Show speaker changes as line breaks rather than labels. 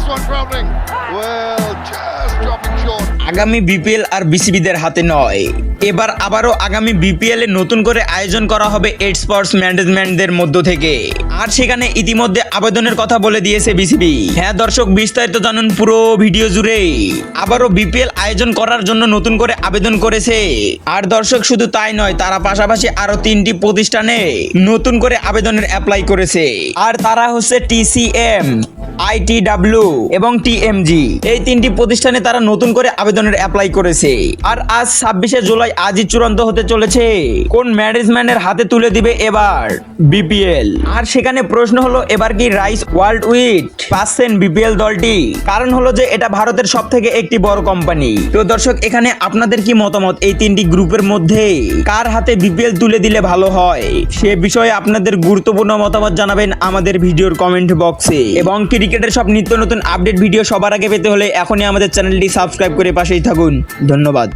one travelling. Well, just dropping short.
আগামী BPL আর বিসিবিদের হাতে নয়, এবার আবারও আগামী বিপিএল এ নতুন করে আয়োজন করা হবে এইট স্পোর্টস ম্যানেজমেন্টদের মধ্য থেকে, আর সেখানে ইতিমধ্যে আবেদনের কথা বলে দিয়েছে বিসিবি। হ্যাঁ দর্শক, বিস্তারিত জানুন পুরো ভিডিও জুড়ে। আবারও বিপিএল আয়োজন করার জন্য নতুন করে আবেদন করেছে। আর দর্শক শুধু তাই নয়, তারা পাশাপাশি আরো 3টি প্রতিষ্ঠানে নতুন করে আবেদনের অ্যাপ্লাই করেছে। আর তারা হচ্ছে টিসিএম, আইটিডব্লিউ এবং টিএমজি। এই 3টি প্রতিষ্ঠানে তারা নতুন করে আবেদনের অ্যাপ্লাই করেছে। আর আজ 26শে জুলাই আজই চূড়ান্ত হতে চলেছে কোন ম্যানেজমেন্টের হাতে তুলে দিবে এবার বিপিএল। আর সেখানে প্রশ্ন হলো, এবার কি রাইস ওয়ার্ল্ড উইট পাচ্ছেন বিপিএল দলটি? কারণ হলো যে এটা ভারতের সব থেকে একটি বড় কোম্পানি। তো দর্শক, এখানে আপনাদের কি মতামত? এই 3টি গ্রুপের মধ্যে কার হাতে বিপিএল তুলে দিলে ভালো হয় সে বিষয়ে আপনাদের গুরুত্বপূর্ণ মতামত জানাবেন আমাদের ভিডিওর কমেন্ট বক্সে। এবং ক্রিকেটের সব নিত্য নতুন আপডেট ভিডিও সবার আগে পেতে হলে এখনই আমাদের চ্যানেলটি সাবস্ক্রাইব করে পাশেই থাকুন। ধন্যবাদ।